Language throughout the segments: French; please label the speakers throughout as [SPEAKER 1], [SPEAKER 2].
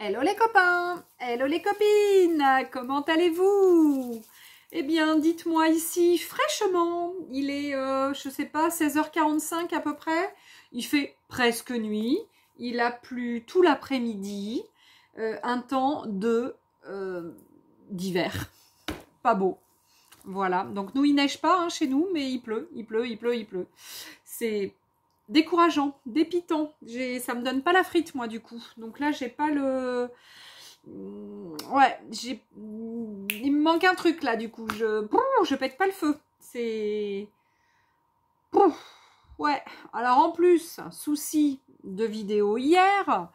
[SPEAKER 1] Hello les copains, hello les copines, comment allez-vous? Eh bien, dites-moi ici fraîchement, il est, je sais pas, 16h45 à peu près. Il fait presque nuit, il a plu tout l'après-midi, un temps d'hiver, pas beau. Voilà, donc nous il neige pas hein, chez nous, mais il pleut, il pleut, il pleut, il pleut. C'est décourageant, dépitant. Ça me donne pas la frite moi du coup. Donc là j'ai pas le... Ouais, il me manque un truc là du coup. Je pète pas le feu. C'est... Ouais, alors en plus, souci de vidéo hier.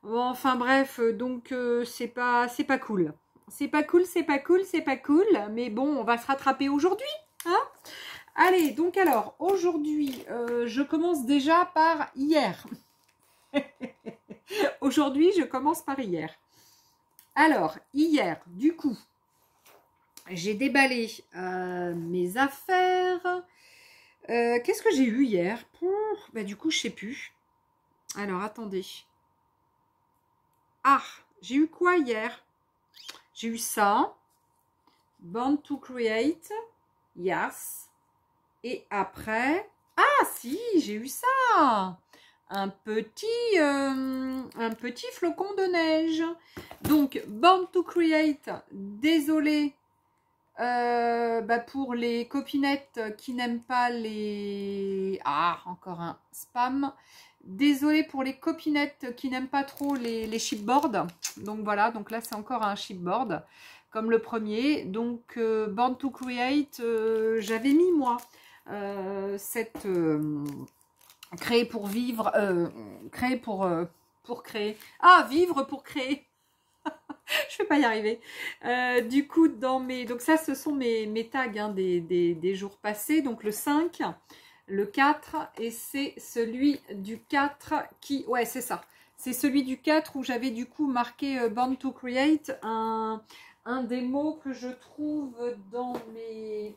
[SPEAKER 1] Bon, enfin bref, donc c'est pas cool. C'est pas cool, c'est pas cool, c'est pas cool. Mais bon, on va se rattraper aujourd'hui. Hein? Allez, donc alors, aujourd'hui, je commence déjà par hier. Aujourd'hui, je commence par hier. Alors, hier, du coup, j'ai déballé mes affaires. Qu'est-ce que j'ai eu hier? Bah, du coup, je sais plus. Alors, attendez. Ah, j'ai eu quoi hier? J'ai eu ça. Born to Create. Yes. Et après... Ah, si, j'ai eu ça. Un petit flocon de neige. Donc, Born to Create. Désolée pour les copinettes qui n'aiment pas les... Ah, encore un spam. Désolée pour les copinettes qui n'aiment pas trop les chipboards. Donc voilà, donc là c'est encore un chipboard comme le premier. Donc Born to Create, j'avais mis moi cette créer pour vivre, créer pour créer. Ah, vivre pour créer. Je vais pas y arriver. Du coup, dans mes... Donc ça, ce sont mes tags hein, des jours passés. Donc le 5, le 4 et c'est celui du 4 qui... Ouais, c'est ça. C'est celui du 4 où j'avais du coup marqué Born to Create, un des mots que je trouve dans mes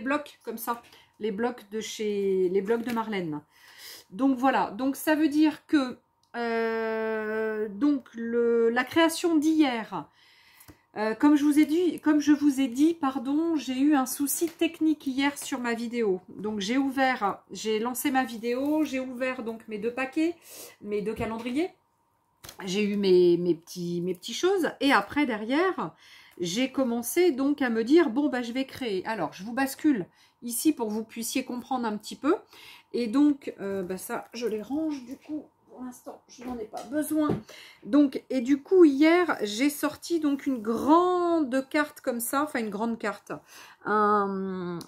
[SPEAKER 1] blocs, comme ça. Les blocs de Marlène. Donc voilà. Donc ça veut dire que donc la création d'hier, comme je vous ai dit, pardon, j'ai eu un souci technique hier sur ma vidéo. Donc j'ai lancé ma vidéo, j'ai ouvert donc mes deux paquets, mes deux calendriers. J'ai eu mes petits choses et après derrière, j'ai commencé donc à me dire bon bah je vais créer. Alors je vous bascule ici pour que vous puissiez comprendre un petit peu. Et donc ça je les range du coup. Pour l'instant, je n'en ai pas besoin. Donc, et du coup, hier, j'ai sorti donc une grande carte comme ça. Enfin, une grande carte.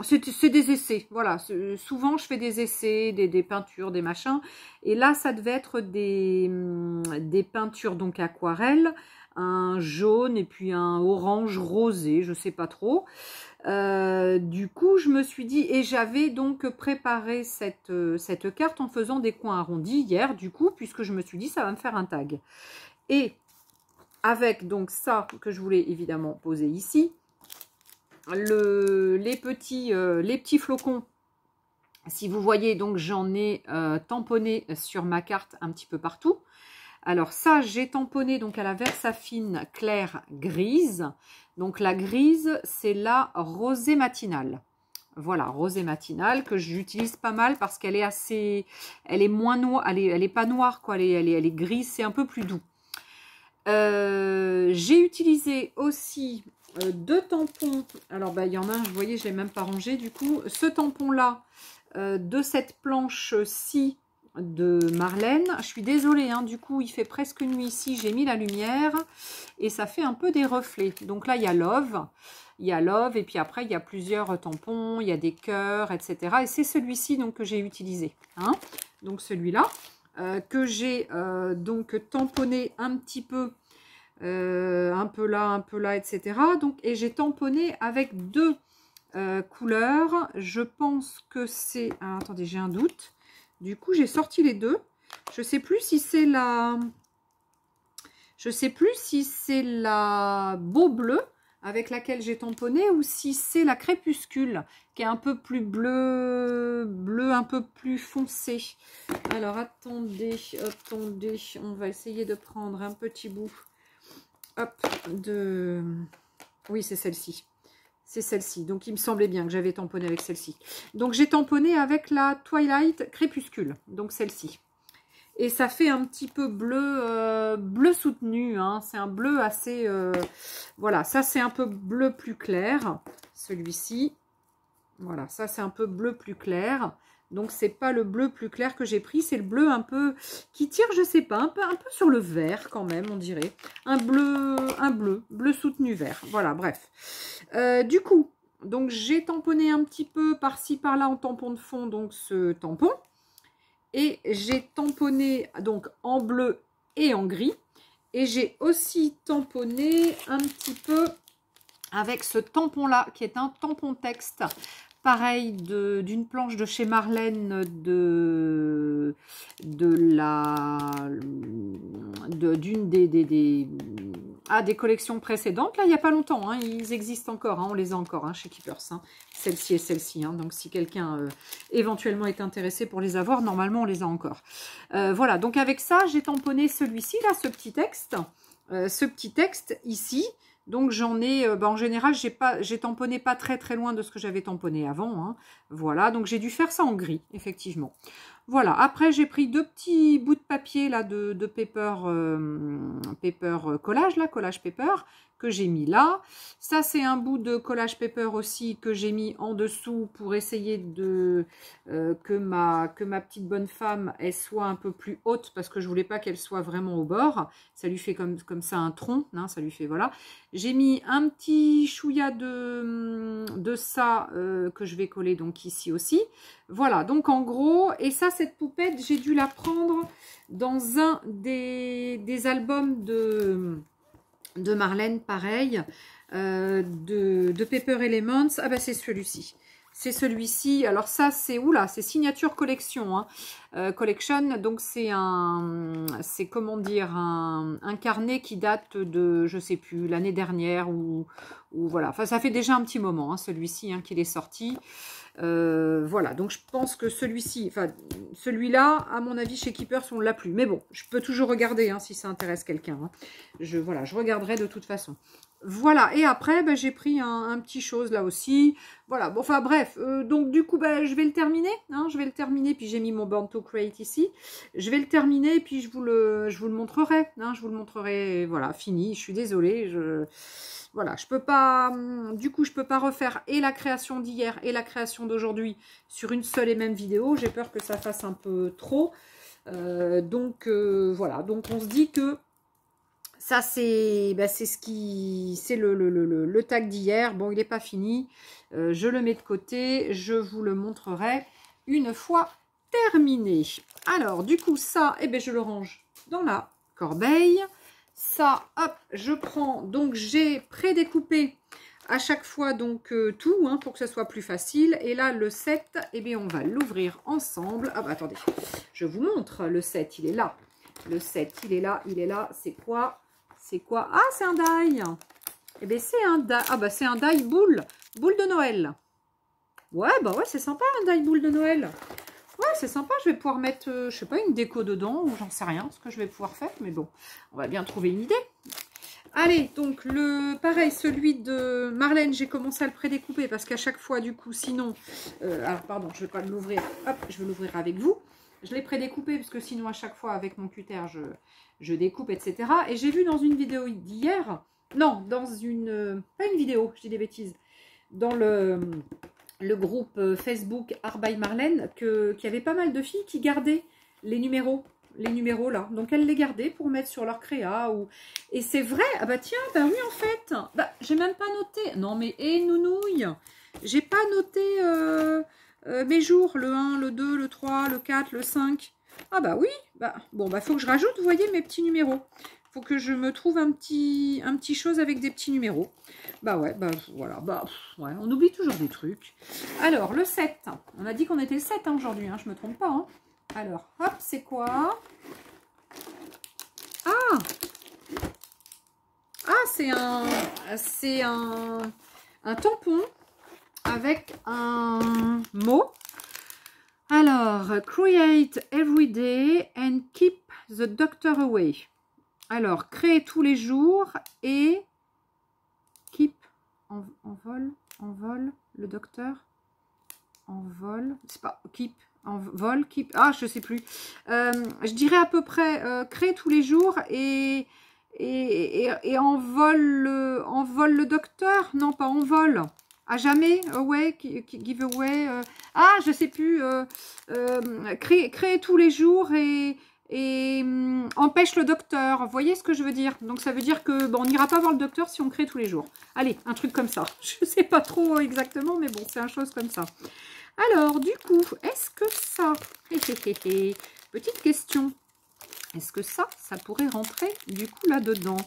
[SPEAKER 1] C'est des essais. Voilà. Souvent, je fais des essais, des peintures, des machins. Et là, ça devait être des peintures donc aquarelles. Un jaune et puis un orange rosé. Je sais pas trop. Du coup, je me suis dit, et j'avais donc préparé cette carte en faisant des coins arrondis hier, du coup, puisque je me suis dit, ça va me faire un tag. Et avec donc ça que je voulais évidemment poser ici, les petits flocons, si vous voyez, donc j'en ai tamponné sur ma carte un petit peu partout. Alors ça, j'ai tamponné donc à la Versafine claire grise. Donc la grise, c'est la rosée matinale. Voilà, rosée matinale que j'utilise pas mal parce qu'elle est assez... Elle est moins noire, elle est pas noire quoi, elle est grise, c'est un peu plus doux. J'ai utilisé aussi deux tampons. Alors il y en a un, vous voyez, je l'ai même pas rangé du coup. Ce tampon-là, de cette planche-ci, de Marlène. Je suis désolée, hein, du coup, il fait presque nuit ici. J'ai mis la lumière et ça fait un peu des reflets. Donc là, il y a Love. Il y a Love et puis après, il y a plusieurs tampons. Il y a des cœurs, etc. Et c'est celui-ci donc que j'ai utilisé. Hein. Donc celui-là que j'ai donc tamponné un petit peu. Un peu là, etc. Donc, et j'ai tamponné avec deux couleurs. Je pense que c'est... Ah, attendez, j'ai un doute. Du coup, j'ai sorti les deux. Je sais plus si c'est la... Je sais plus si c'est la Beau Bleu avec laquelle j'ai tamponné ou si c'est la Crépuscule qui est un peu plus bleu un peu plus foncé. Alors, attendez, attendez. On va essayer de prendre un petit bout. Hop, de... Oui, c'est celle-ci. C'est celle-ci. Donc, il me semblait bien que j'avais tamponné avec celle-ci. Donc, j'ai tamponné avec la Twilight Crépuscule. Donc, celle-ci. Et ça fait un petit peu bleu, bleu soutenu. Hein. C'est un bleu assez... voilà, ça, c'est un peu bleu plus clair. Celui-ci. Voilà, ça, c'est un peu bleu plus clair. Donc, c'est pas le bleu plus clair que j'ai pris. C'est le bleu un peu... qui tire, je sais pas, un peu sur le vert quand même, on dirait. Un bleu soutenu vert. Voilà, bref. Du coup, donc j'ai tamponné un petit peu par-ci, par-là en tampon de fond, donc ce tampon. Et j'ai tamponné donc en bleu et en gris. Et j'ai aussi tamponné un petit peu avec ce tampon-là, qui est un tampon texte. Pareil, d'une planche de chez Marlène d'une des collections précédentes. Là, il n'y a pas longtemps, hein, ils existent encore, hein, on les a encore hein, chez Keepers. Hein, celle-ci et celle-ci. Hein, donc, si quelqu'un éventuellement est intéressé pour les avoir, normalement, on les a encore. Voilà, donc avec ça, j'ai tamponné celui-ci, là, ce petit texte ici. Donc, j'en ai, en général, j'ai tamponné pas très loin de ce que j'avais tamponné avant. Hein. Voilà, donc j'ai dû faire ça en gris, effectivement. Voilà, après, j'ai pris 2 petits bouts de papier là de paper collage, là, collage paper, que j'ai mis là. Ça, c'est un bout de collage paper aussi que j'ai mis en dessous pour essayer de que ma petite bonne femme, elle soit un peu plus haute parce que je voulais pas qu'elle soit vraiment au bord. Ça lui fait comme ça un tronc, hein, ça lui fait, voilà. J'ai mis un petit chouïa de ça que je vais coller donc ici aussi. Voilà, donc en gros, et ça, cette poupette, j'ai dû la prendre dans un des albums de Marlène, pareil, de Paper Elements. Ah bah c'est celui-ci. C'est celui-ci. Alors ça, c'est c'est Signature Collection. Hein. Collection, donc c'est comment dire, un carnet qui date de, je sais plus, l'année dernière ou voilà. Enfin, ça fait déjà un petit moment, hein, celui-ci, hein, qu'il est sorti. Voilà, donc je pense que celui-ci, enfin celui-là, à mon avis, chez Keepers, on ne l'a plus. Mais bon, je peux toujours regarder hein, si ça intéresse quelqu'un. Hein. Voilà, je regarderai de toute façon. Voilà, et après, j'ai pris un petit chose là aussi. Voilà, bon, enfin bref, donc du coup, je vais le terminer. Hein, je vais le terminer, puis j'ai mis mon Born to Create ici. Je vais le terminer, puis je vous le montrerai. Hein, je vous le montrerai, voilà, fini. Je suis désolée, voilà, je peux pas, du coup, je peux pas refaire et la création d'hier et la création d'aujourd'hui sur une seule et même vidéo. J'ai peur que ça fasse un peu trop. Donc, voilà. Donc, on se dit que ça, c'est le tag d'hier. Bon, il n'est pas fini. Je le mets de côté. Je vous le montrerai une fois terminé. Alors, du coup, ça, je le range dans la corbeille. Ça, hop, je prends, donc j'ai prédécoupé à chaque fois donc tout, hein, pour que ce soit plus facile. Et là, le set, on va l'ouvrir ensemble. Ah bah attendez, je vous montre, le set, il est là. Le set, il est là, c'est quoi? C'est quoi? Ah, c'est un die. C'est un die, ah bah c'est un die boule de Noël. Ouais, bah ouais, c'est sympa un die boule de Noël. Ouais, c'est sympa, je vais pouvoir mettre, je sais pas, une déco dedans, ou j'en sais rien, ce que je vais pouvoir faire, mais bon, on va bien trouver une idée. Allez, donc, pareil, celui de Marlène, j'ai commencé à le prédécouper, parce qu'à chaque fois, du coup, sinon, alors, pardon, je vais pas l'ouvrir, hop, je vais l'ouvrir avec vous. Je l'ai prédécoupé, parce que sinon, à chaque fois, avec mon cutter, je découpe, etc. Et j'ai vu dans une vidéo d'hier, non, dans pas une vidéo, je dis des bêtises, dans le groupe Facebook Art by Marlène, qu'il y avait pas mal de filles qui gardaient les numéros là. Donc elles les gardaient pour mettre sur leur créa. Et c'est vrai, ah bah tiens, bah oui en fait, j'ai même pas noté. Non mais nounouille, j'ai pas noté mes jours, le 1, le 2, le 3, le 4, le 5. Ah bah oui, bon faut que je rajoute, vous voyez, mes petits numéros. Faut que je me trouve un petit chose avec des petits numéros. Bah ouais, voilà, ouais, on oublie toujours des trucs. Alors, le 7. On a dit qu'on était le 7 hein, aujourd'hui, hein, je me trompe pas. Hein. Alors, hop, c'est quoi? Ah! Ah, c'est un tampon avec un mot. Alors, create every day and keep the doctor away. Alors, créer tous les jours et keep, envol, le docteur, envol, c'est pas, keep, envol, keep, ah, je sais plus. Je dirais à peu près, créer tous les jours et envol le docteur, non, pas envol. À jamais, away, give away, ah, je sais plus, créer tous les jours et empêche le docteur. Vous voyez ce que je veux dire? Donc ça veut dire que bon, on n'ira pas voir le docteur si on crée tous les jours. Allez, un truc comme ça. Je sais pas trop exactement, mais bon, c'est une chose comme ça. Alors, du coup, est-ce que ça... Petite question. Est-ce que ça pourrait rentrer du coup là-dedans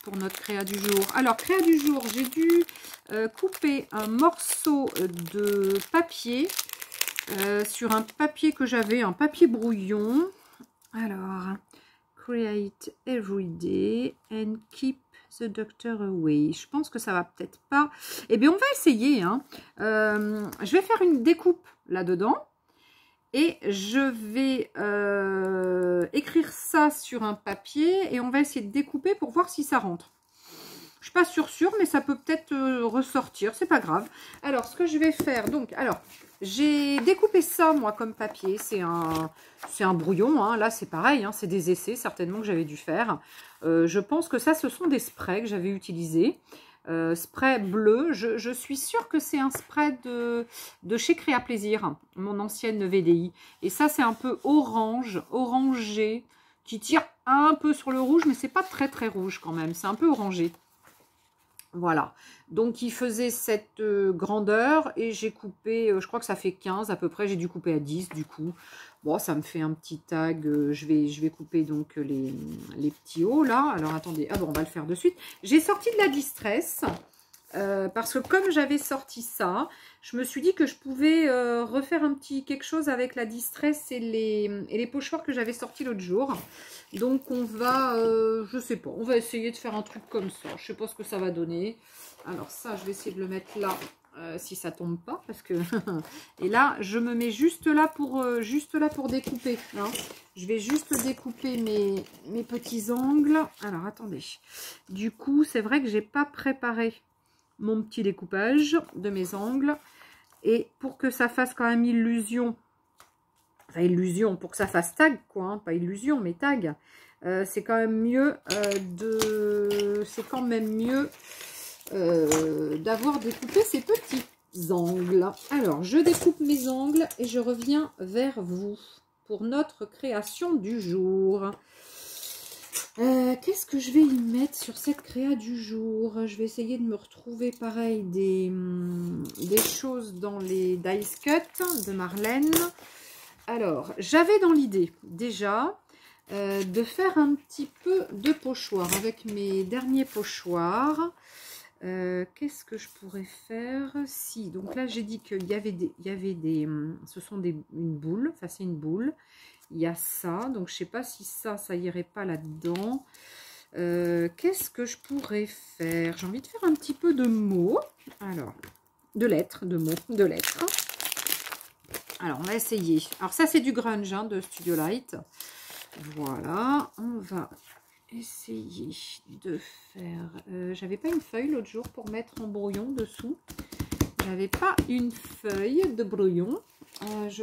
[SPEAKER 1] pour notre créa du jour? Alors, créa du jour, j'ai dû couper un morceau de papier sur un papier que j'avais, un papier brouillon. Alors, create every day and keep the doctor away. Je pense que ça va peut-être pas. Eh bien, on va essayer. Hein. Je vais faire une découpe là-dedans. Et je vais écrire ça sur un papier. Et on va essayer de découper pour voir si ça rentre. Je suis pas sûre, mais ça peut peut-être ressortir. C'est pas grave. Alors, ce que je vais faire... Donc, alors... J'ai découpé ça, moi, comme papier. C'est un brouillon. Hein. Là, c'est pareil. Hein. C'est des essais, certainement, que j'avais dû faire. Je pense que ça, ce sont des sprays que j'avais utilisés. Spray bleu. Je suis sûre que c'est un spray de chez Créa Plaisir, mon ancienne VDI. Et ça, c'est un peu orange, orangé, qui tire un peu sur le rouge, mais c'est pas très, très rouge quand même. C'est un peu orangé. Voilà, donc il faisait cette grandeur et j'ai coupé, je crois que ça fait 15 à peu près, j'ai dû couper à 10 du coup. Bon, ça me fait un petit tag, je vais couper donc les petits hauts là. Alors attendez, ah bon, on va le faire de suite. J'ai sorti de la distress parce que comme j'avais sorti ça, je me suis dit que je pouvais refaire un petit quelque chose avec la distress et les pochoirs que j'avais sortis l'autre jour. Donc on va, je sais pas, on va essayer de faire un truc comme ça. Je sais pas ce que ça va donner. Alors ça, je vais essayer de le mettre là, si ça tombe pas, parce que et là, je me mets juste là pour découper. Hein. Je vais juste découper mes petits angles. Alors attendez. Du coup, c'est vrai que j'ai pas préparé mon petit découpage de mes angles et pour que ça fasse quand même illusion. Enfin, illusion, pour que ça fasse tag, quoi, hein, pas illusion, mais tag. C'est quand même mieux d'avoir découpé ces petits angles. Alors, je découpe mes angles et je reviens vers vous pour notre création du jour. Qu'est-ce que je vais y mettre sur cette créa du jour? Je vais essayer de me retrouver pareil des choses dans les dice cut de Marlène. Alors, j'avais dans l'idée déjà de faire un petit peu de pochoir avec mes derniers pochoirs. Qu'est-ce que je pourrais faire? Si, donc là j'ai dit qu'il y avait des, ce sont une boule, enfin c'est une boule. Il y a ça, donc je sais pas si ça irait pas là-dedans. Qu'est-ce que je pourrais faire? J'ai envie de faire un petit peu de mots. Alors, de lettres, de mots, de lettres. Alors, on va essayer. Alors, ça, c'est du grunge hein, de Studio Light. Voilà, on va essayer de faire... j'avais pas une feuille l'autre jour pour mettre en brouillon dessous. J'avais pas une feuille de brouillon.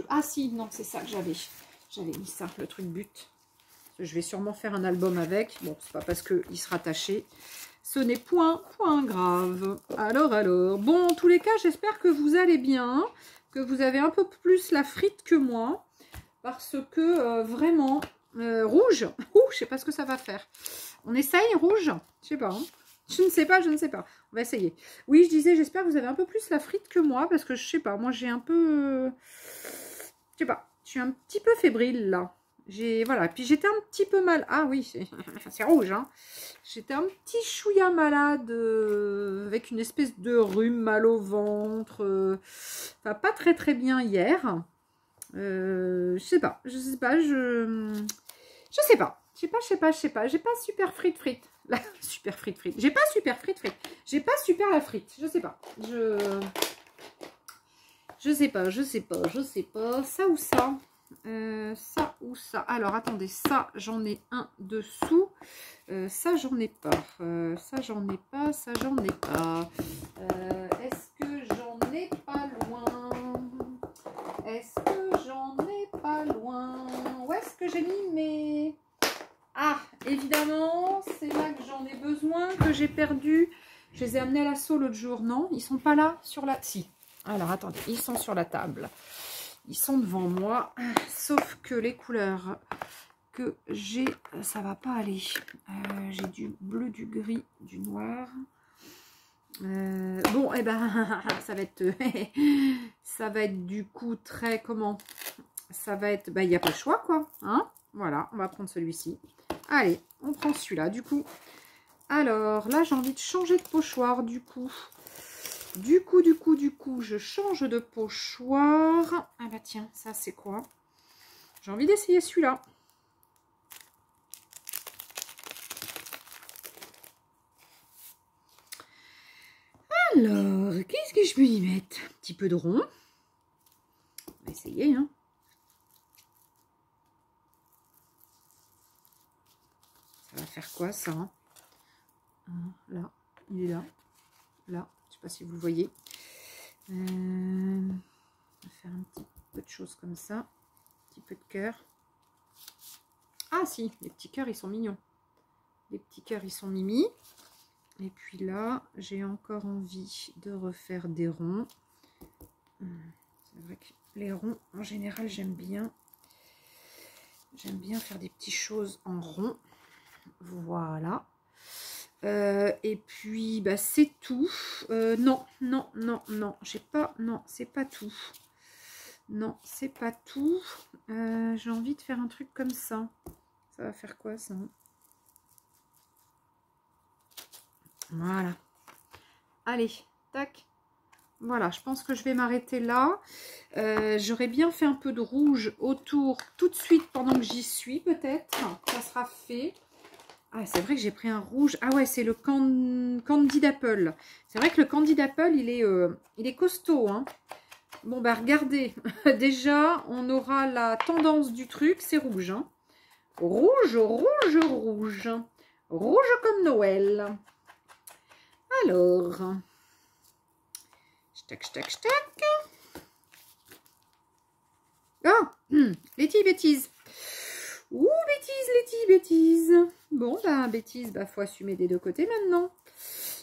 [SPEAKER 1] Ah si, non, c'est ça que j'avais. J'avais mis ça, le truc but. Je vais sûrement faire un album avec. Bon, c'est pas parce qu'il sera taché. Ce n'est point grave. Alors. Bon, en tous les cas, j'espère que vous allez bien. Que vous avez un peu plus la frite que moi. Parce que vraiment, rouge. Je sais pas ce que ça va faire. On essaye rouge? Je sais pas. Hein. Je ne sais pas. On va essayer. Oui, je disais, j'espère que vous avez un peu plus la frite que moi. Parce que je sais pas, moi j'ai un peu... je sais pas. Je suis un petit peu fébrile là. Voilà. Puis j'étais un petit peu mal. Ah oui, c'est rouge. Hein. J'étais un petit chouïa malade avec une espèce de rhume, mal au ventre. Enfin, pas très très bien hier. Je sais pas. Je sais pas. J'ai pas super frite. Là, super frite. J'ai pas super frite. J'ai pas super la frite. Je sais pas. Je sais pas, je sais pas, je sais pas. Ça ou ça? Ça ou ça? Alors, attendez, ça, j'en ai un dessous. Ça, j'en ai pas. Ça, j'en ai pas. Ça, j'en ai pas. Est-ce que j'en ai pas loin? Est-ce que j'en ai pas loin? Où est-ce que j'ai mis mes... Ah, évidemment, c'est là que j'en ai besoin, que j'ai perdu. Je les ai amenés à l'assaut l'autre jour, non? Ils sont pas là sur la... Si. Alors, attendez, ils sont sur la table. Ils sont devant moi. Sauf que les couleurs que j'ai, ça va pas aller. J'ai du bleu, du gris, du noir. Bon, eh ben, ça va être... ça va être du coup très... Comment? Ça va être... Bah, il n'y a pas le choix, quoi. Hein? Voilà, on va prendre celui-ci. Allez, on prend celui-là, du coup. Alors, là, j'ai envie de changer de pochoir, du coup. Du coup, je change de pochoir. Ah bah tiens, ça, c'est quoi? J'ai envie d'essayer celui-là. Alors, qu'est-ce que je peux y mettre? Un petit peu de rond. On va essayer, hein. Ça va faire quoi, ça, hein? Là, il est là. Là, je sais pas si vous le voyez. On va faire un petit peu de choses comme ça. Un petit peu de cœur. Ah si, les petits cœurs, ils sont mignons. Les petits cœurs, ils sont mimi. Et puis là, j'ai encore envie de refaire des ronds. C'est vrai que les ronds, en général, j'aime bien. J'aime bien faire des petites choses en rond. Voilà. Et puis, bah, c'est tout. Non, j'ai pas... Non, c'est pas tout. Non, c'est pas tout. J'ai envie de faire un truc comme ça. Ça va faire quoi, ça? Voilà. Allez, tac. Voilà, je pense que je vais m'arrêter là. J'aurais bien fait un peu de rouge autour tout de suite pendant que j'y suis, peut-être. Ça sera fait. Ah, c'est vrai que j'ai pris un rouge. Ah ouais, c'est le Candy d'Apple. C'est vrai que le Candy d'Apple, il est costaud, hein. Bon, bah regardez. Déjà, on aura la tendance du truc, c'est rouge, hein. Rouge, rouge, rouge. Rouge comme Noël. Alors. Tac, tac, tac. Ah, les petites bêtises. Ouh, bêtises, bêtises. Bon, bah, bêtises, bah, faut assumer des deux côtés maintenant.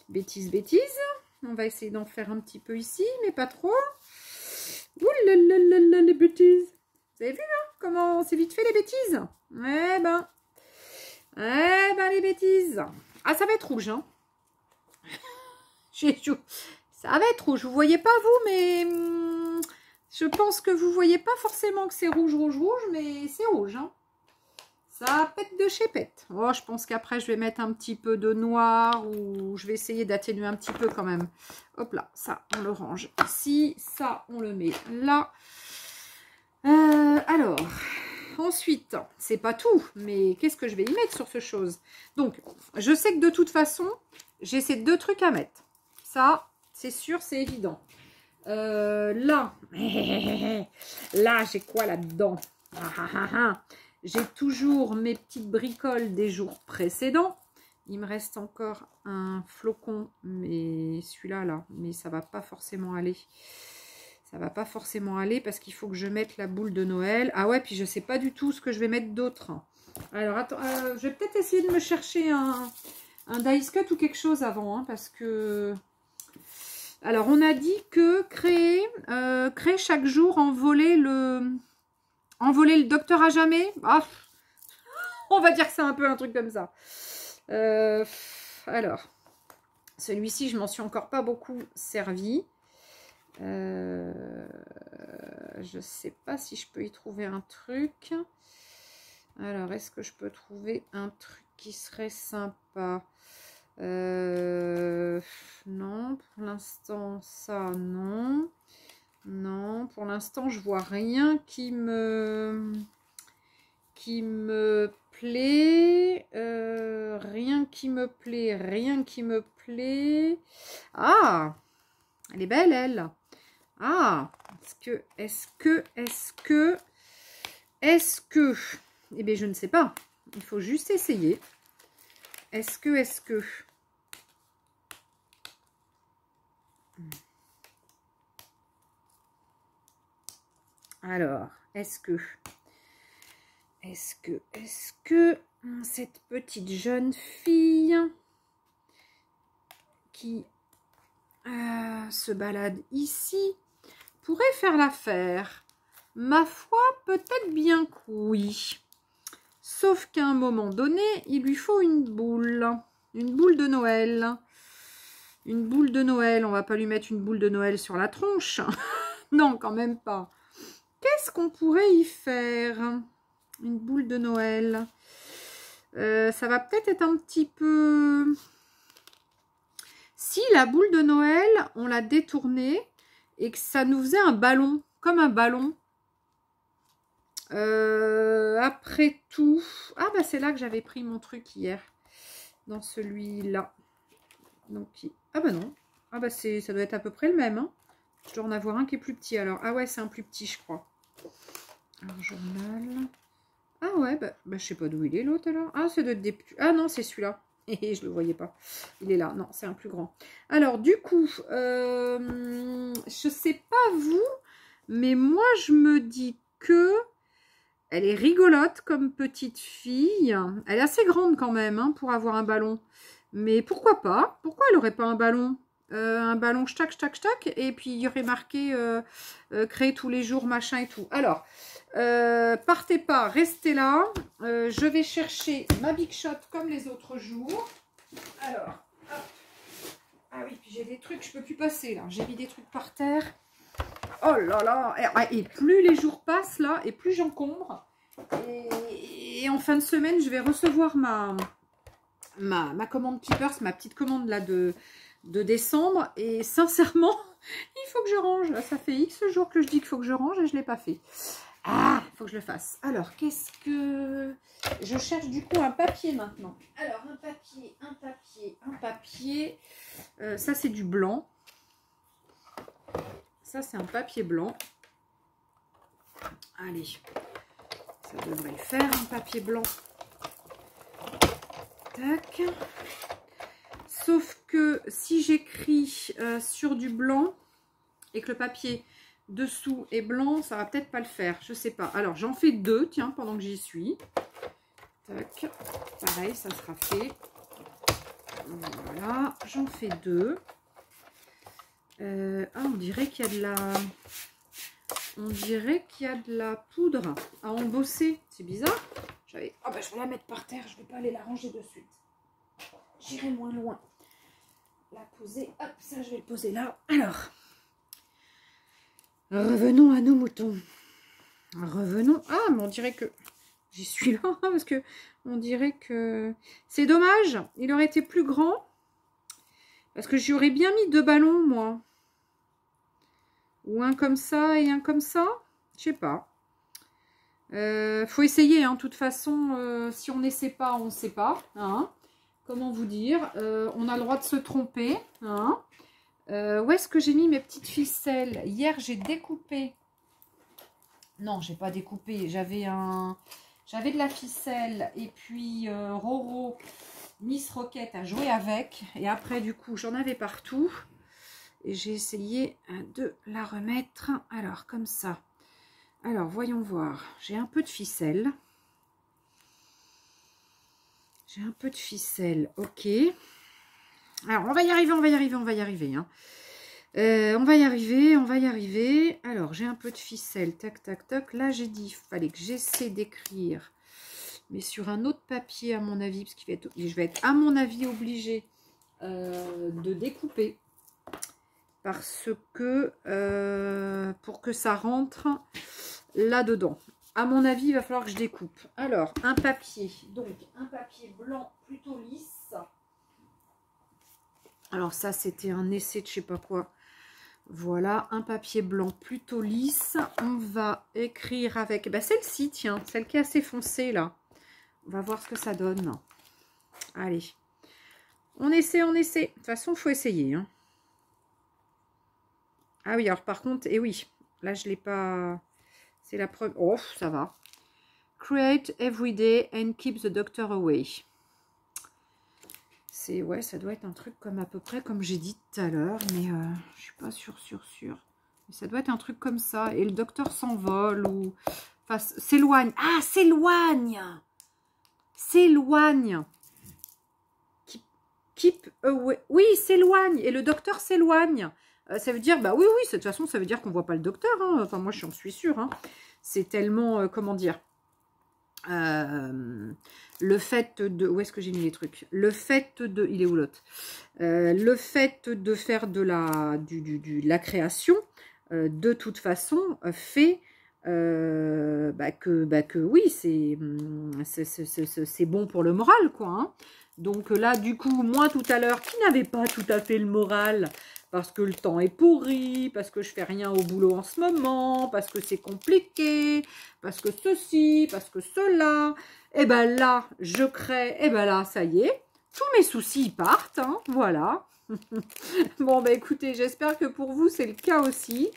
[SPEAKER 1] Bêtises. On va essayer d'en faire un petit peu ici, mais pas trop. Ouh là là là là, les bêtises. Vous avez vu, hein, comment c'est vite fait, les bêtises? Eh ben, les bêtises. Ah, ça va être rouge, hein. Ça va être rouge. Vous voyez pas, vous, mais... je pense que vous voyez pas forcément que c'est rouge, mais c'est rouge, hein. Ça pète de chez pète. Oh, je pense qu'après, je vais mettre un petit peu de noir ou je vais essayer d'atténuer un petit peu quand même. Hop là, ça, on le range ici. Ça, on le met là. Alors, ensuite, c'est pas tout, mais qu'est-ce que je vais y mettre sur ce chose? Donc, je sais que de toute façon, j'ai ces deux trucs à mettre. Ça, c'est sûr, c'est évident. Là, là, j'ai quoi là-dedans? J'ai toujours mes petites bricoles des jours précédents. Il me reste encore un flocon, mais celui-là, là, mais ça va pas forcément aller. Ça va pas forcément aller parce qu'il faut que je mette la boule de Noël. Ah ouais, puis je sais pas du tout ce que je vais mettre d'autre. Alors, attends, je vais peut-être essayer de me chercher un dice cut ou quelque chose avant, hein, parce que... Alors, on a dit que créer chaque jour, envoler le docteur à jamais. Ah, on va dire que c'est un peu un truc comme ça. Alors, celui-ci, je m'en suis encore pas beaucoup servi. Je sais pas si je peux y trouver un truc. Alors, est-ce que je peux trouver un truc qui serait sympa? Non, pour l'instant, ça, non. Non, pour l'instant, je vois rien qui me plaît. Rien qui me plaît. Ah, elle est belle, elle. Ah, est-ce que... Eh bien, je ne sais pas. Il faut juste essayer. Est-ce que... Alors, est-ce que cette petite jeune fille qui se balade ici pourrait faire l'affaire? Ma foi, peut-être bien que oui. Sauf qu'à un moment donné, il lui faut une boule de Noël. Une boule de Noël, on va pas lui mettre une boule de Noël sur la tronche. Non, quand même pas. Qu'est-ce qu'on pourrait y faire? Une boule de Noël. Ça va peut-être être un petit peu... Si la boule de Noël, on l'a détournée et que ça nous faisait un ballon, comme un ballon. Après tout... Ah bah c'est là que j'avais pris mon truc hier. Dans celui-là. Donc, ah bah non. Ah bah ça doit être à peu près le même. Hein. Je dois en avoir un qui est plus petit alors. Ah ouais, c'est un plus petit, je crois. Un journal. Ah ouais, bah je sais pas d'où il est l'autre alors. Ah, c'est des... Ah non, c'est celui-là. Et je le voyais pas. Il est là. Non, c'est un plus grand. Alors, du coup, je sais pas vous, mais moi, je me dis que elle est rigolote comme petite fille. Elle est assez grande quand même hein, pour avoir un ballon. Mais pourquoi pas? Pourquoi elle n'aurait pas un ballon? Un ballon ch'tac, ch'tac, ch'tac. Et puis, il y aurait marqué créer tous les jours, machin et tout. Alors, partez pas, restez là. Je vais chercher ma Big Shot comme les autres jours. Alors, hop. Ah oui, puis j'ai des trucs, je peux plus passer là. J'ai mis des trucs par terre. Oh là là. Et plus les jours passent là, et plus j'encombre. Et en fin de semaine, je vais recevoir ma commande Keepers, ma petite commande là de décembre. Et sincèrement, il faut que je range. Là, ça fait X jours que je dis qu'il faut que je range et je ne l'ai pas fait. Ah, il faut que je le fasse. Alors, qu'est-ce que... Je cherche du coup un papier maintenant. Alors, un papier. Ça, c'est du blanc. Ça, c'est un papier blanc. Allez. Ça devrait le faire, un papier blanc. Tac. Sauf que si j'écris sur du blanc et que le papier dessous est blanc, ça va peut-être pas le faire. Je sais pas. Alors, j'en fais deux, tiens, pendant que j'y suis. Tac. Pareil, ça sera fait. Voilà, j'en fais deux. Ah, on dirait qu'il y a de la... On dirait qu'il y a de la poudre à embosser. C'est bizarre. Ah bah, je vais la mettre par terre. Je ne vais pas aller la ranger de suite. J'irai moins loin. La poser. Hop, ça, je vais le poser là. Alors, revenons à nos moutons. Revenons. Ah, mais on dirait que... J'y suis là, parce que on dirait que... C'est dommage. Il aurait été plus grand. Parce que j'y aurais bien mis deux ballons, moi. Ou un comme ça et un comme ça. Je sais pas. Faut essayer, hein. De toute façon, si on n'essaie pas, on ne sait pas. Hein. Comment vous dire, on a le droit de se tromper. Hein. Où est-ce que j'ai mis mes petites ficelles? Hier, j'ai découpé. Non, j'ai pas découpé. J'avais de la ficelle. Et puis, Roro, Miss Roquette a joué avec. Et après, du coup, j'en avais partout. Et j'ai essayé de la remettre. Alors, comme ça. Alors, voyons voir. J'ai un peu de ficelle. J'ai un peu de ficelle. Ok. Alors, on va y arriver, on va y arriver, on va y arriver. Hein. On va y arriver, on va y arriver. Alors, j'ai un peu de ficelle. Tac, tac, tac. Là, j'ai dit, il fallait que j'essaie d'écrire. Mais sur un autre papier, à mon avis. Parce que je vais être, à mon avis, obligée de découper. Parce que pour que ça rentre là-dedans. À mon avis, il va falloir que je découpe. Alors, un papier. Donc, un papier blanc plutôt lisse. Alors, ça, c'était un essai de je sais pas quoi. Voilà, un papier blanc plutôt lisse. On va écrire avec... Ben, celle-ci, tiens. Celle qui est assez foncée, là. On va voir ce que ça donne. Allez. On essaie, on essaie. De toute façon, il faut essayer, hein. Ah oui, alors par contre, et oui, là je l'ai pas... C'est la preuve... Oh, ça va. Create every day and keep the doctor away. C'est, ouais, ça doit être un truc comme à peu près comme j'ai dit tout à l'heure, mais je suis pas sûre. Mais ça doit être un truc comme ça. Et le docteur s'envole ou... Enfin, s'éloigne. Ah, s'éloigne. S'éloigne. Keep away. Oui, s'éloigne. Et le docteur s'éloigne. Ça veut dire, bah oui, de toute façon, ça veut dire qu'on voit pas le docteur. Hein. Enfin, moi, j'en suis sûre. Hein. C'est tellement, comment dire, le fait de... Où est-ce que j'ai mis les trucs? Le fait de... Il est où l'autre? Le fait de faire de la création, de toute façon, fait que oui, c'est bon pour le moral, quoi. Hein. Donc là, du coup, moi tout à l'heure, qui n'avais pas tout à fait le moral, parce que le temps est pourri, parce que je fais rien au boulot en ce moment, parce que c'est compliqué, parce que ceci, parce que cela, et ben là, je crée, et ben là, ça y est, tous mes soucis partent, hein, voilà. Bon, bah écoutez, j'espère que pour vous, c'est le cas aussi.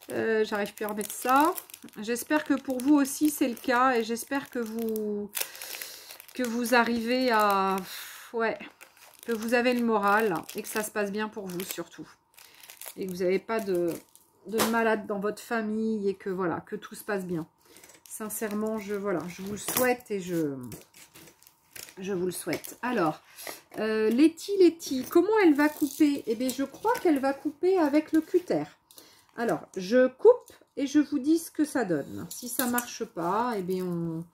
[SPEAKER 1] J'arrive plus à remettre ça. J'espère que pour vous aussi, c'est le cas, et j'espère que vous arrivez à... Ouais, que vous avez le moral, et que ça se passe bien pour vous, surtout. Et que vous n'avez pas de malade dans votre famille, et que voilà, que tout se passe bien. Sincèrement, je vous le souhaite, et je vous le souhaite. Alors, Letty, comment elle va couper? Eh bien, je crois qu'elle va couper avec le cutter. Alors, je coupe et je vous dis ce que ça donne. Si ça marche pas, eh bien, on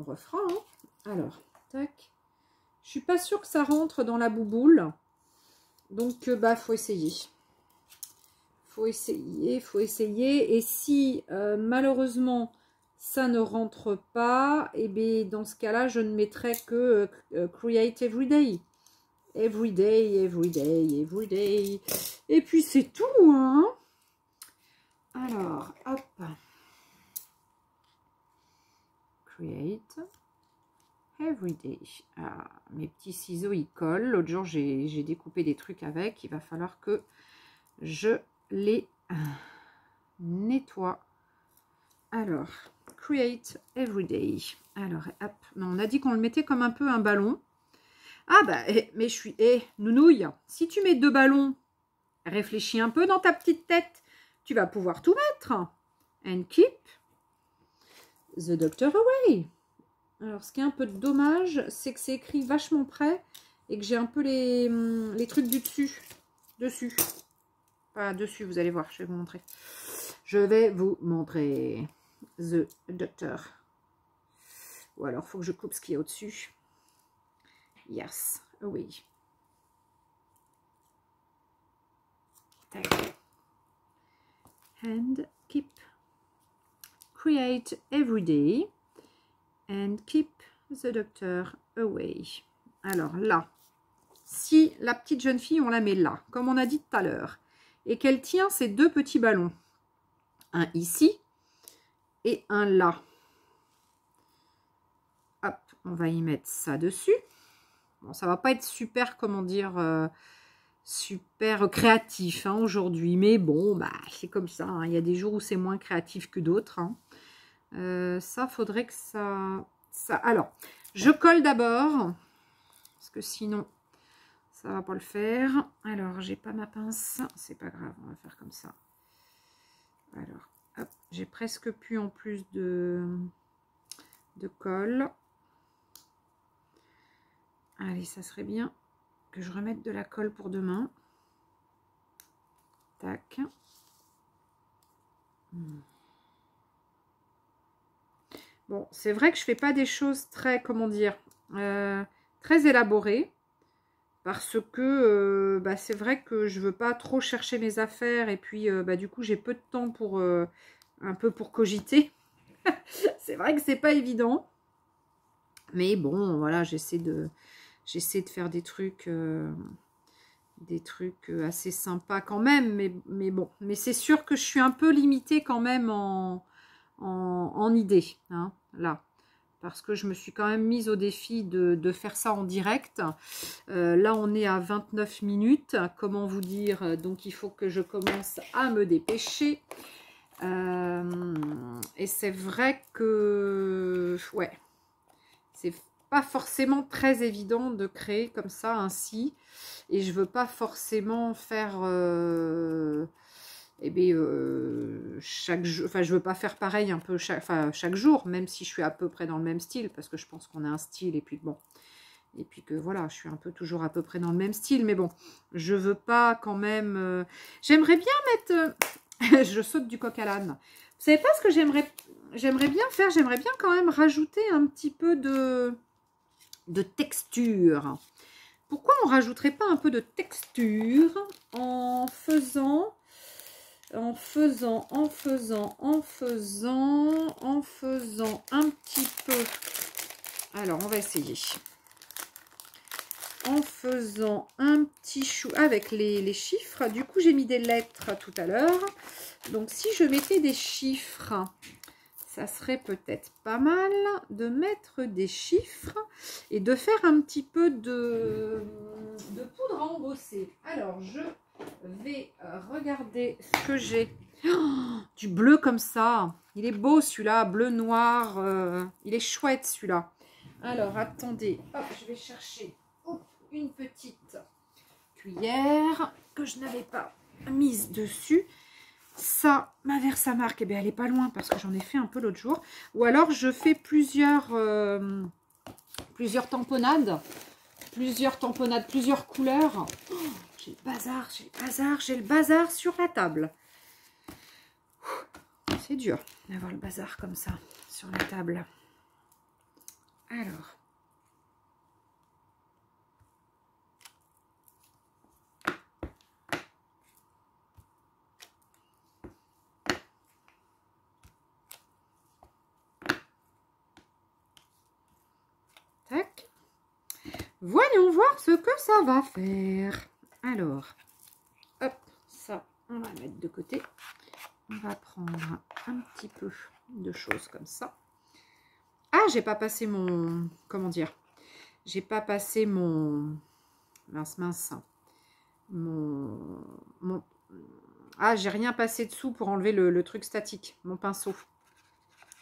[SPEAKER 1] refera. Hein. Alors, tac. Je suis pas sûre que ça rentre dans la bouboule. Donc, bah, faut essayer. Faut essayer. Et si, malheureusement, ça ne rentre pas, et bien dans ce cas-là, je ne mettrai que Create Everyday. Everyday. Et puis c'est tout, hein. Alors, hop. Create Everyday. Ah, mes petits ciseaux, ils collent. L'autre jour, j'ai découpé des trucs avec. Il va falloir que je les nettoie. Alors, Create Everyday. Alors, hop. Non, on a dit qu'on le mettait comme un peu un ballon. Ah bah, mais je suis... nounouille, si tu mets 2 ballons, réfléchis un peu dans ta petite tête. Tu vas pouvoir tout mettre. And keep the doctor away. Alors, ce qui est un peu dommage, c'est que c'est écrit vachement près et que j'ai un peu les trucs du dessus. Pas dessus, vous allez voir, je vais vous montrer. Je vais vous montrer the doctor. Ou alors, il faut que je coupe ce qui est au-dessus. Yes, oui. Tac. And keep. Create every day. And keep the doctor away. Alors là, si la petite jeune fille, on la met là, comme on a dit tout à l'heure, et qu'elle tient ces 2 petits ballons, un ici et un là. Hop, on va y mettre ça dessus. Bon, ça va pas être super, comment dire, super créatif hein, aujourd'hui, mais bon, bah, c'est comme ça. Hein. Il y a des jours où c'est moins créatif que d'autres. Hein. Ça, faudrait que ça... Alors, je colle d'abord, parce que sinon, ça va pas le faire. Alors, j'ai pas ma pince, c'est pas grave, on va faire comme ça. Alors, hop, j'ai presque plus en plus de colle. Allez, ça serait bien que je remette de la colle pour demain. Tac. Bon, c'est vrai que je fais pas des choses très, comment dire, très élaborées. Parce que bah, c'est vrai que je veux pas trop chercher mes affaires. Et puis, bah, du coup, j'ai peu de temps pour un peu pour cogiter. C'est vrai que c'est pas évident. Mais bon, voilà, j'essaie de faire des trucs assez sympas quand même, mais bon, mais c'est sûr que je suis un peu limitée quand même en idées, hein, là. parce que je me suis quand même mise au défi de faire ça en direct. Là, on est à 29 minutes. Comment vous dire? Donc, il faut que je commence à me dépêcher. Et c'est vrai que... Ouais. C'est pas forcément très évident de créer comme ça, ainsi. Et je veux pas forcément faire... chaque jour, enfin je veux pas faire pareil un peu chaque jour, même si je suis à peu près dans le même style, parce que je pense qu'on a un style, et puis bon, et puis que voilà, je suis un peu toujours à peu près dans le même style, mais bon, je veux pas quand même, j'aimerais bien mettre, je saute du coq à l'âne, vous savez pas ce que j'aimerais bien faire, j'aimerais bien quand même rajouter un petit peu de texture. Pourquoi on rajouterait pas un peu de texture en faisant un petit peu, alors on va essayer, en faisant un petit chou avec les chiffres. Du coup j'ai mis des lettres tout à l'heure, donc si je mettais des chiffres, ça serait peut-être pas mal de mettre des chiffres et de faire un petit peu de poudre à embosser. Alors je vais regarder ce que j'ai. Oh, du bleu comme ça. Il est beau celui-là, bleu noir. Il est chouette celui-là. Alors attendez, hop, je vais chercher une petite cuillère que je n'avais pas mise dessus. Ça, ma Versamark, eh bien, elle est pas loin parce que j'en ai fait un peu l'autre jour. Ou alors je fais plusieurs tamponnades, plusieurs couleurs. Oh, j'ai le bazar sur la table. C'est dur d'avoir le bazar comme ça sur la table. Alors. Tac. Voyons voir ce que ça va faire. Alors, hop, ça, on va mettre de côté. On va prendre un petit peu de choses comme ça. Ah, j'ai pas passé mon... Comment dire? J'ai pas passé mon... Mince. Ah, j'ai rien passé dessous pour enlever le truc statique. Mon pinceau.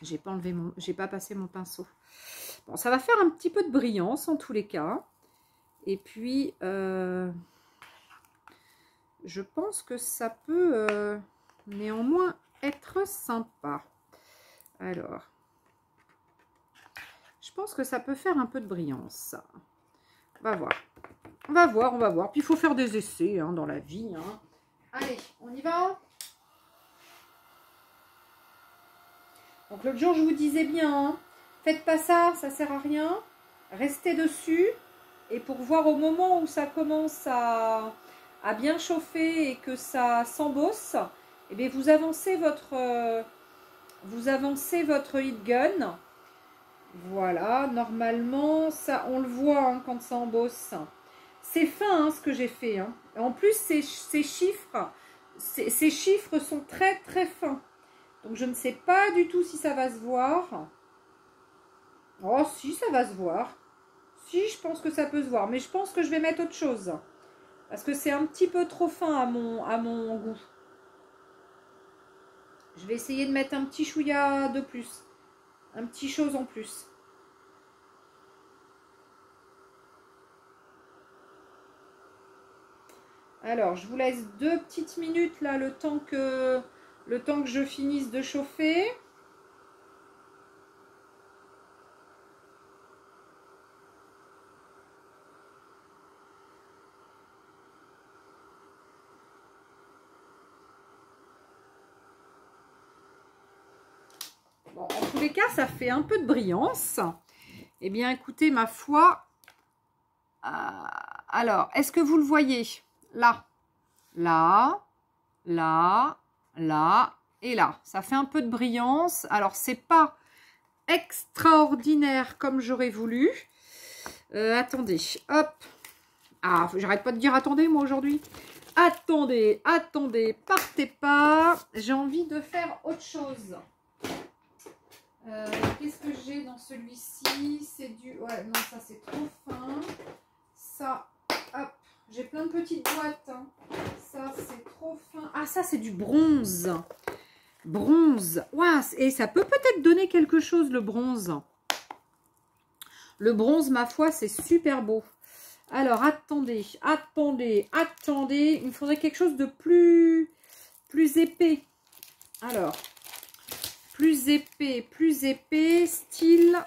[SPEAKER 1] J'ai pas passé mon pinceau. Bon, ça va faire un petit peu de brillance en tous les cas. Et puis, je pense que ça peut néanmoins être sympa. Alors, je pense que ça peut faire un peu de brillance. On va voir. On va voir. Puis il faut faire des essais hein, dans la vie. Hein. Allez, on y va. Donc l'autre jour, je vous disais bien, hein, faites pas ça, ça sert à rien. Restez dessus. Et pour voir au moment où ça commence à bien chauffer et que ça s'embosse, eh bien vous avancez votre heat gun. Voilà, normalement, ça on le voit hein, quand ça embosse. C'est fin hein, ce que j'ai fait. Hein. En plus, ces chiffres sont très très fins. Donc je ne sais pas du tout si ça va se voir. Oh si, ça va se voir. Si, je pense que ça peut se voir. Mais je pense que je vais mettre autre chose. Parce que c'est un petit peu trop fin à mon goût. Je vais essayer de mettre un petit chouïa de plus. Un petit chose en plus. Alors, je vous laisse 2 petites minutes là, le temps que je finisse de chauffer. Bon, en tous les cas, ça fait un peu de brillance. Eh bien, écoutez, ma foi. Alors, est-ce que vous le voyez? Là, là, là, là et là. Ça fait un peu de brillance. Alors, c'est pas extraordinaire comme j'aurais voulu. Attendez, hop. Ah, j'arrête pas de dire attendez, moi, aujourd'hui. Attendez, partez pas. J'ai envie de faire autre chose. Qu'est-ce que j'ai dans celui-ci? C'est du... Ouais, non, ça c'est trop fin. Ça, hop, j'ai plein de petites boîtes. Hein. Ça, c'est trop fin. Ah, ça, c'est du bronze. Bronze. Ouah, et ça peut peut-être donner quelque chose, le bronze. Le bronze, ma foi, c'est super beau. Alors, attendez. Il me faudrait quelque chose de plus épais. Alors, plus épais, style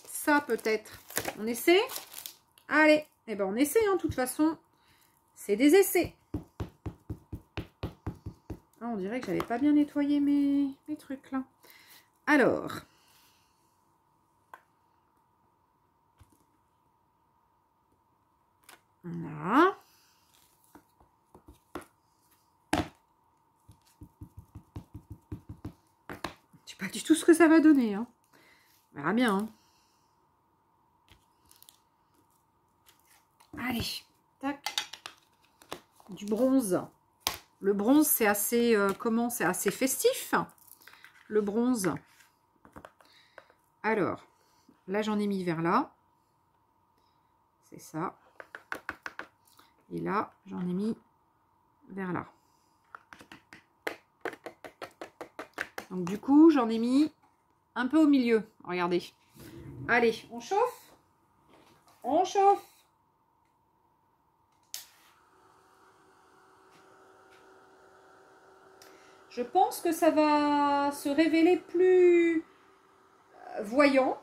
[SPEAKER 1] ça peut-être. On essaie? Allez, eh ben on essaie, hein, de toute façon. C'est des essais. Ah, on dirait que j'avais pas bien nettoyé mes trucs là. Alors. Voilà. Je sais pas du tout ce que ça va donner. Hein. On verra bien. Hein. Allez, tac. Du bronze. Le bronze, c'est assez, comment? C'est assez festif. Le bronze. Alors, là, j'en ai mis vers là. C'est ça. Et là, j'en ai mis vers là. Donc, du coup, j'en ai mis un peu au milieu. Regardez. Allez, on chauffe. On chauffe. Je pense que ça va se révéler plus voyant.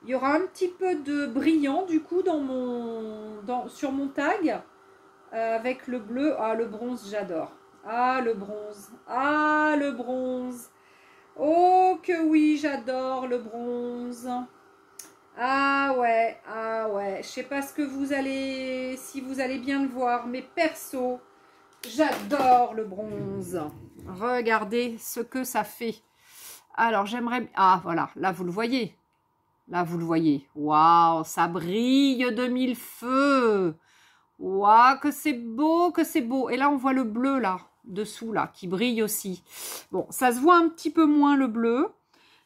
[SPEAKER 1] Il y aura un petit peu de brillant du coup sur mon tag avec le bleu. Ah, le bronze, j'adore. Ah, le bronze. Ah, le bronze. Oh, que oui, j'adore le bronze. Ah ouais, ah ouais. Je sais pas ce que si vous allez bien le voir, mais perso, j'adore le bronze. Regardez ce que ça fait. Alors, j'aimerais... Ah, voilà, là, vous le voyez. Là, vous le voyez. Waouh, ça brille de mille feux. Waouh, que c'est beau, que c'est beau. Et là, on voit le bleu, là, dessous, là, qui brille aussi. Bon, ça se voit un petit peu moins, le bleu.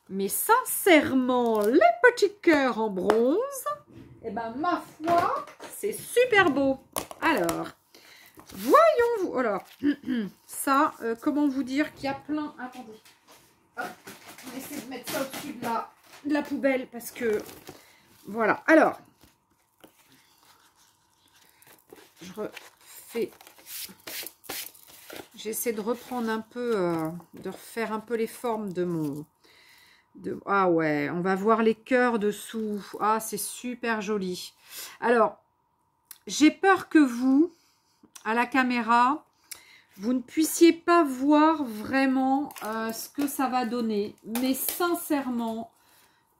[SPEAKER 1] Mais sincèrement, les petits cœurs en bronze, eh ben, ma foi, c'est super beau. Alors, voyons, alors, ça, comment vous dire qu'il y a plein... Attendez. Hop, on va essayer de mettre ça au-dessus de la poubelle parce que voilà. Alors, je refais, j'essaie de reprendre un peu, de refaire un peu les formes de mon... Ah ouais, on va voir les cœurs dessous. Ah, c'est super joli. Alors, j'ai peur que vous, à la caméra, vous ne puissiez pas voir vraiment ce que ça va donner. Mais sincèrement,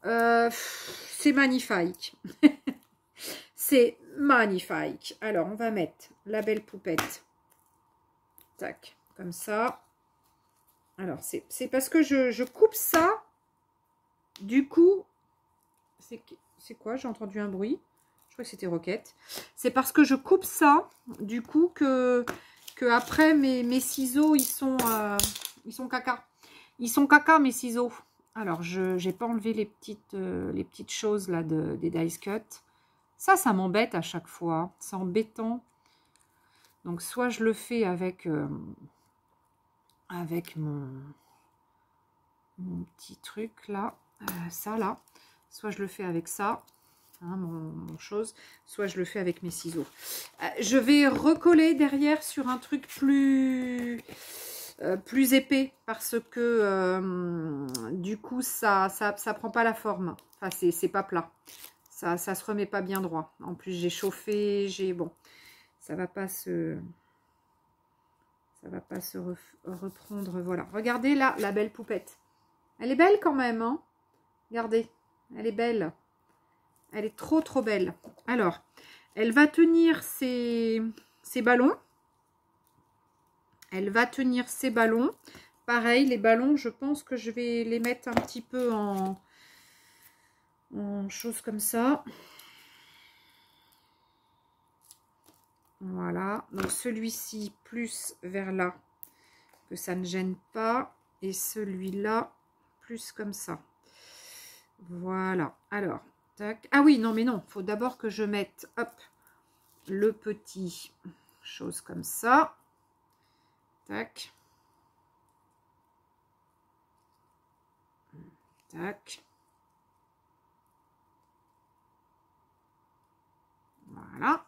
[SPEAKER 1] c'est magnifique. C'est magnifique. Alors, on va mettre la belle poupette. Tac, comme ça. Alors, c'est parce que je coupe ça. Du coup, c'est quoi? J'ai entendu un bruit. Je crois que c'était Roquette. C'est parce que je coupe ça, du coup, que après, mes ciseaux, ils sont caca. Ils sont caca, mes ciseaux. Alors, je n'ai pas enlevé les petites choses là des dice cut. Ça m'embête à chaque fois. C'est embêtant. Donc, soit je le fais avec mon petit truc là. Ça là. Soit je le fais avec ça. Hein, mon chose. Soit je le fais avec mes ciseaux. Je vais recoller derrière sur un truc plus épais parce que du coup ça prend pas la forme. Enfin, c'est pas plat. Ça se remet pas bien droit. En plus, j'ai chauffé, bon, ça va pas se reprendre. Voilà. Regardez là, la belle poupette. Elle est belle quand même, hein. Regardez, elle est belle. Elle est trop, trop belle. Alors, elle va tenir ses ballons. Elle va tenir ses ballons. Pareil, les ballons, je pense que je vais les mettre un petit peu en choses comme ça. Voilà. Donc, celui-ci plus vers là, que ça ne gêne pas. Et celui-là, plus comme ça. Voilà. Alors, tac. Ah oui, non, mais non. Il faut d'abord que je mette, hop, le petit chose comme ça. Tac. Tac. Voilà.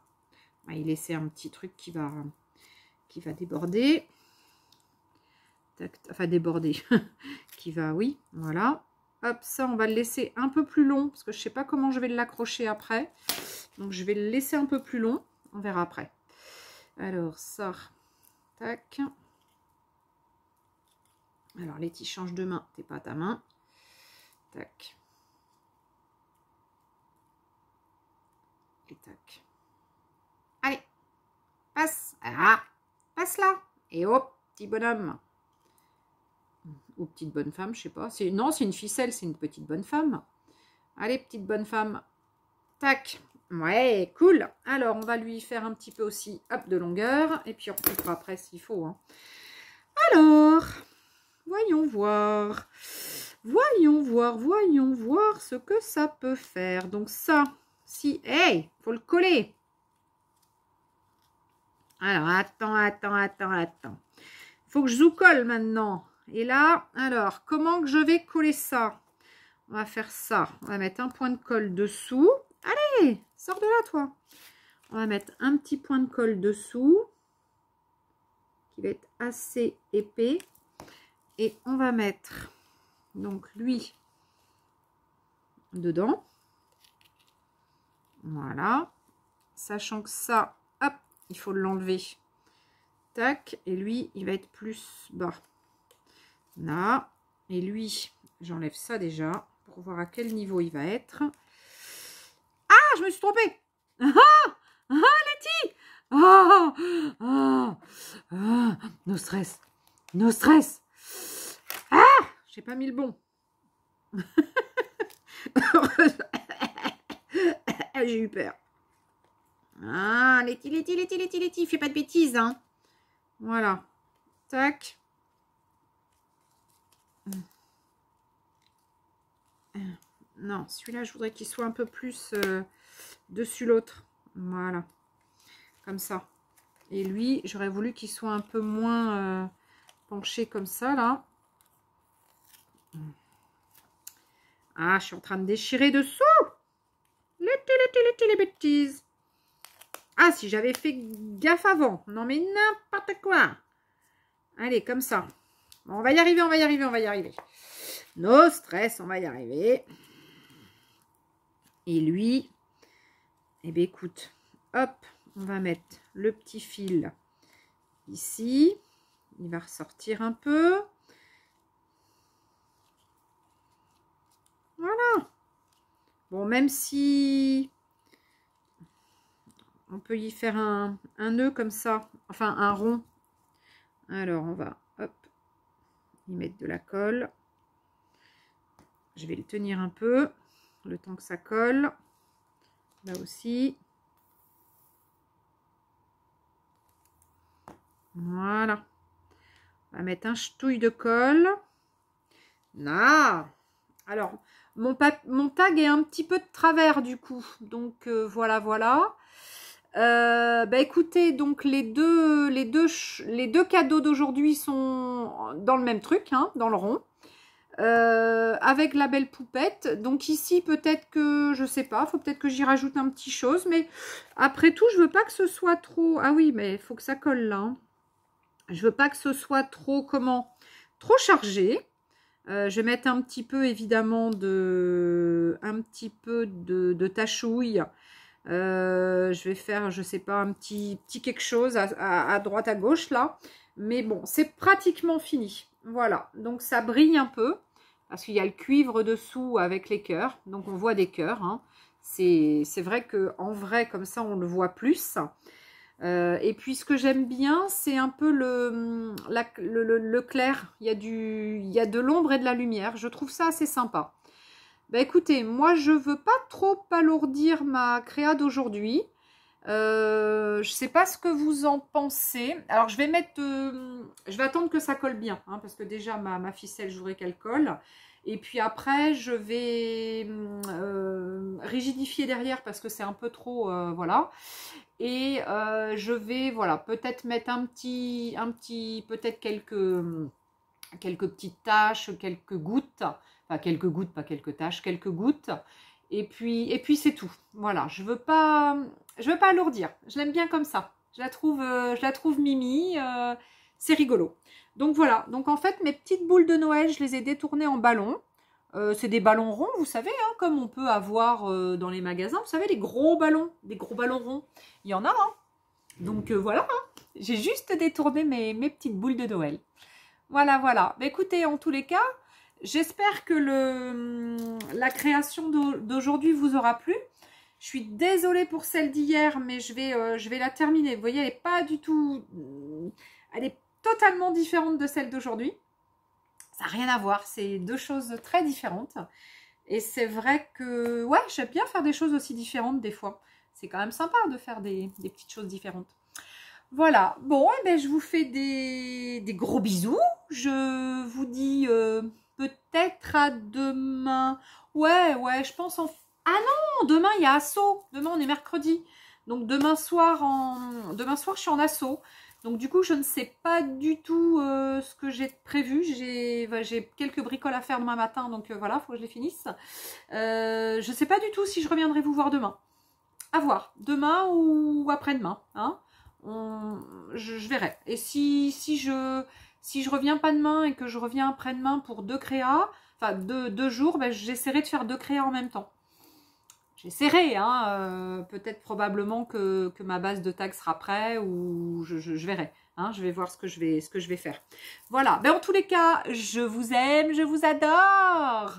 [SPEAKER 1] On va y laisser un petit truc qui va déborder. Tac, enfin déborder. Qui va, oui, voilà. Hop, ça, on va le laisser un peu plus long, parce que je ne sais pas comment je vais l'accrocher après. Donc, je vais le laisser un peu plus long. On verra après. Alors, ça, tac. Alors, Letty, change de main. T'es pas à ta main. Tac. Et tac. Allez, passe. Ah, passe là. Et hop, petit bonhomme. Ou petite bonne femme, je sais pas. Non, c'est une ficelle, c'est une petite bonne femme. Allez, petite bonne femme. Tac. Ouais, cool. Alors, on va lui faire un petit peu aussi, hop, de longueur. Et puis, on recoupera après s'il faut. Hein. Alors, voyons voir. Voyons voir ce que ça peut faire. Donc, ça, si... Hey, faut le coller. Alors, attends. Faut que je colle maintenant. Et là, alors, comment que je vais coller ça? On va faire ça. On va mettre un point de colle dessous. Allez, sors de là, toi. On va mettre un petit point de colle dessous. Qui va être assez épais. Et on va mettre, donc, lui dedans. Voilà. Sachant que ça, hop, il faut l'enlever. Tac. Et lui, il va être plus bas. Là. Et lui, j'enlève ça déjà pour voir à quel niveau il va être. Ah, je me suis trompée. Letty. No stress. No stress. Ah, j'ai pas mis le bon. J'ai eu peur. Ah, Letty. Fais pas de bêtises, hein. Voilà. Tac. Non, celui-là, je voudrais qu'il soit un peu plus dessus l'autre. Voilà. Comme ça. Et lui, j'aurais voulu qu'il soit un peu moins penché comme ça, là. Ah, je suis en train de déchirer dessous. Les bêtises. Ah, si j'avais fait gaffe avant. Non, mais n'importe quoi. Allez, comme ça. Bon, on va y arriver. No stress, on va y arriver. Et lui, eh bien, écoute, hop, on va mettre le petit fil ici. Il va ressortir un peu. Voilà. Bon, même si on peut y faire un nœud comme ça, enfin un rond. Alors, on va, hop, y mettre de la colle. Je vais le tenir un peu, le temps que ça colle. Là aussi. Voilà. On va mettre un ch'touille de colle. Là. Alors, mon tag est un petit peu de travers du coup. Donc, voilà. Bah écoutez, donc les deux cadeaux d'aujourd'hui sont dans le même truc, hein, dans le rond. Avec la belle poupette. Donc ici, peut-être que, je sais pas, faut peut-être que j'y rajoute un petit chose. Mais après tout, je veux pas que ce soit trop... Ah oui, mais il faut que ça colle là. Hein. Je veux pas que ce soit trop, trop chargé. Je vais mettre un petit peu, évidemment, de tachouille. Je vais faire, je sais pas, un petit quelque chose à droite, à gauche, là. Mais bon, c'est pratiquement fini. Voilà, donc ça brille un peu. Parce qu'il y a le cuivre dessous avec les cœurs. Donc, on voit des cœurs. Hein. C'est vrai qu'en vrai, comme ça, on le voit plus. Et puis, ce que j'aime bien, c'est un peu le clair. Il y a de l'ombre et de la lumière. Je trouve ça assez sympa. Bah, écoutez, moi, je veux pas trop alourdir ma créa d'aujourd'hui. Je sais pas ce que vous en pensez. Alors, je vais attendre que ça colle bien. Hein, parce que déjà, ma ficelle, je voudrais qu'elle colle. Et puis après, je vais rigidifier derrière parce que c'est un peu trop, voilà. Et je vais, voilà, peut-être mettre peut-être quelques petites taches, quelques gouttes. Enfin, quelques gouttes, pas quelques taches, quelques gouttes. Et puis c'est tout. Voilà, je veux pas alourdir. Je l'aime bien comme ça. Je la trouve mimi. C'est rigolo. Donc voilà. Donc en fait, mes petites boules de Noël, je les ai détournées en ballons. C'est des ballons ronds, vous savez, hein, comme on peut avoir dans les magasins. Vous savez, des gros ballons ronds. Il y en a, hein. Donc voilà. Hein. J'ai juste détourné mes petites boules de Noël. Voilà, voilà. Mais écoutez, en tous les cas, j'espère que la création d'aujourd'hui vous aura plu. Je suis désolée pour celle d'hier, mais je vais la terminer. Vous voyez, elle n'est pas du tout... Elle est totalement différente de celle d'aujourd'hui. Ça n'a rien à voir. C'est deux choses très différentes. Et c'est vrai que, ouais, j'aime bien faire des choses aussi différentes des fois. C'est quand même sympa de faire des petites choses différentes. Voilà, bon, eh ben, je vous fais des gros bisous. Je vous dis peut-être à demain. Ouais, je pense en... Ah non, demain, il y a assaut. Demain, on est mercredi. Donc, demain soir, je suis en assaut. Donc, du coup, je ne sais pas du tout ce que j'ai prévu. J'ai quelques bricoles à faire demain matin. Donc, voilà, il faut que je les finisse. Je ne sais pas du tout si je reviendrai vous voir demain. À voir. Demain ou après-demain, hein. Je verrai. Et si je reviens pas demain et que je reviens après-demain pour 2 créas, enfin 2 jours, ben, j'essaierai de faire 2 créas en même temps. J'essaierai, hein, peut-être probablement que ma base de tag sera prête ou je verrai. Hein, je vais voir ce que je vais faire. Voilà. Ben, en tous les cas, je vous aime, je vous adore.